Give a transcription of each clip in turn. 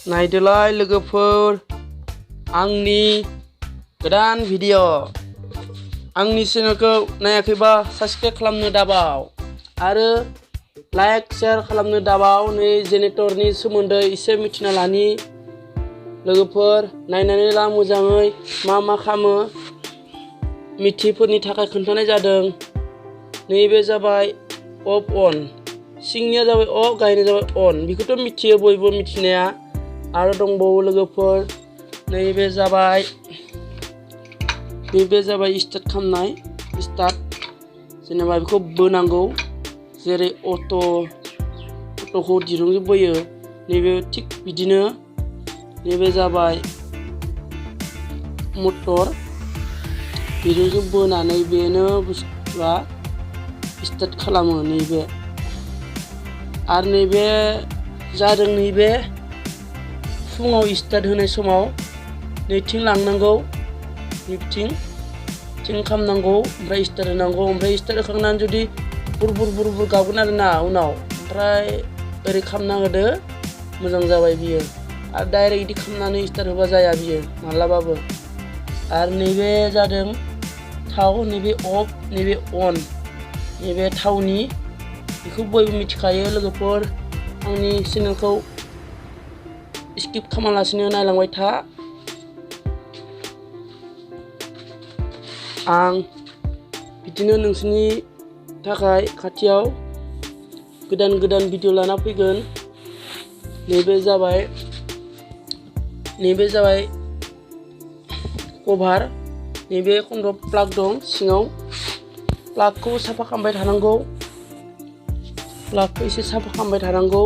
नायदोलाय लोगोफोर आंनि गोदान भिडिअ आंनि चेनेलखौ नायाखैबा साबस्क्राइब खालामनो दाबाव आरो लाइक शेयार खालामनो दाबाव। नै जेनेरेटरनि सोमोन्दै एसे मिथिना लानि लोगोफोर नायनानै ला मोजाङै मा खालामो मिथियैफोरनि थाखाय खोन्थानाय जादों। नैबे जाबाय अफ अन, सिंनिया जाबाय अफ, गाहायनिया जाबाय अन। बेखौथ' मिथियो बयबो मिथिनाया। आरो दंबावो लोगोफोर नैबे जाबाय स्टार्ट खालामनाय, स्टार्ट जेनेबा बेखौ बोनांगौ जेरै अट'खौ दिरुंजों बोयो नैबे थिग बिदिनो। नैबे जाबाय मटर, दिरुंजों बोनानै बेनो बुस्थुआ स्टार्ट खालामो नैबे। आरो नैबे जादों नैबे फुङाव स्टार्ट होनाय समाव नैथिं लांनांगौ, नैथिं खालामनांगौ, ओमफ्राय स्टार्ट होनांगौ। ओमफ्राय स्टार्ट होखांनानै जुदि बुर गाबगोन आरोना उनाव, ओमफ्राय ओरै खालामना होदो मोजां जाबाय बियो। आरो डाइरेक्ट इदि खालामनानै स्टार्ट होबा जाया बियो मालाबाबो। आरो नैबे जादों थाव, नैबे अफ, नैबे अन, नैबे थावनि। बेखौ बयबो मिथिखायो लोगोफोर। आंनि चेनेलखौ स्किप खालामालासिनो नायलांबाय था। आं बिदिनो नोंसोरनि थाखाय खाथियाव गोदान भिडिअ लाना फैगोन। नैबे जाबाय कभार, नैबे खन्द प्लाग दं सिङाव। प्लागखौ साफा खालामबाय थानांगौ, प्लागखौ एसे साफा खालामबाय थानांगौ।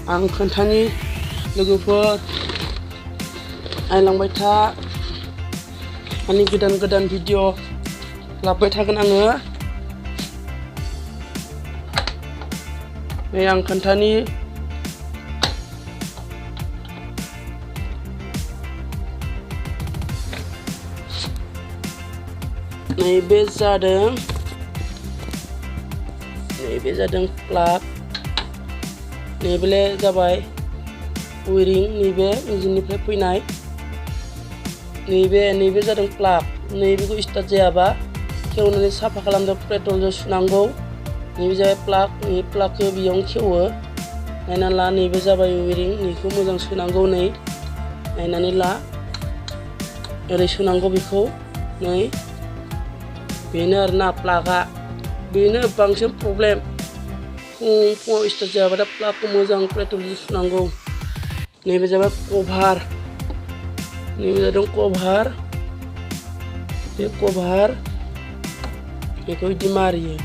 आं खोन्थानि लोगोफोर नायलांबाय था। आंनि गोदान भिडिअ लाबोबाय थागोन आङो। नै आं खोन्थानि नैबे जादों प्लाग, नैबे जाबाय वायरिं, नैबे इन्जिननिफ्राय फैनाय। नैबे जादों प्लाग। नैबेखौ स्टार्ट जायाबा खेवनानै साफा खालामदो, पेट्रलजों सुनांगौ। नैबे जाबाय प्लाग, नै प्लागखौ बेयावनो खेवो नायना ला। नैबे जाबाय वायरिं, नैखौ मोजां सोनांगौ। नै नायनानै ला, ओरै सोनांगौ बेखौ। नै बेनो आरोना प्लागआ, बेनो बांसिन प्रब्लेम। फुङाव स्टार्ट जायाबाथाय प्लागखौ मोजां पेट्रलजों सुनांगौ। नैबे जाबाय कभार, नैबे जादों कभार। बे कभार बेखौ बिदि मारियो।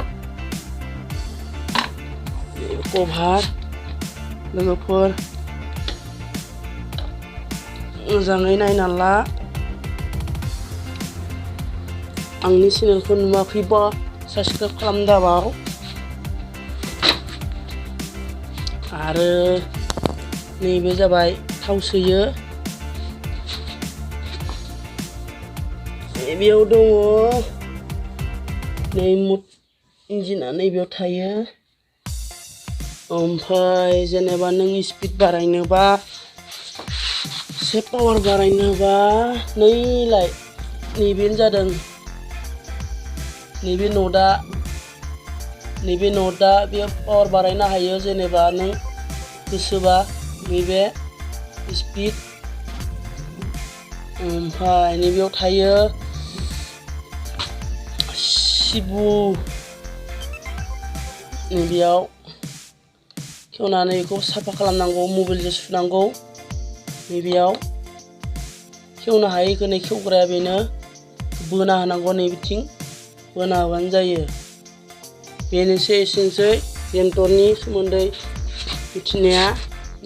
कभार लोगोफोर मोजाङै नायना ला। आंनि चेनेलखौ नुवाखैबा साबस्क्राइब खालामनो दाबाव। आरो नैबे जाबाय थाव सोयो, नैबेयाव दङ। नै इन्जिना नैबेयाव थायो। ओमफ्राय जेनेबा नों स्पिड बारायनोबा, एसे पावार बारायनोबा नैलाय नैबेनो जादों नैबे नटआ बेयाव पावार बारायनो हायो जेनेबा नों गोसोबा। नैबे स्पिड, ओमफ्राय नैबेयाव थायो सिबु, नैबेयाव खेवनानै बेखौ साफा खालामनांगौ, मबाइलजों सुनांगौ। नैबेयाव खेवनो हायैखौ नै खेवग्राया बेनो, बोना होनांगौ। नैबेथिं बोना होबानो जायो। बेनोसै एसेनोसै जेनेरेटरनि सोमोन्दै मिथिनाया।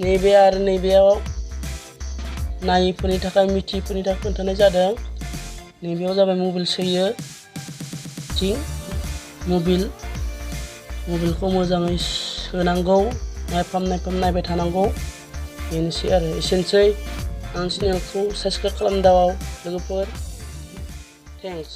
नैबे आरो नैबेयाव नायैफोरनि थाखाय, मिथियैफोरनि थाखाय खोन्थानाय जादों। नैबेयाव जाबाय मबाइल सोयो, मबाइलखौ मोजाङै सोनांगौ, नायफाम नायबाय थानांगौ। बेनोसै आरो एसेनोसै। आं चेनेलखौ साबस्क्राइब खालामनो दाबाव लोगोफोर। थेंक्स।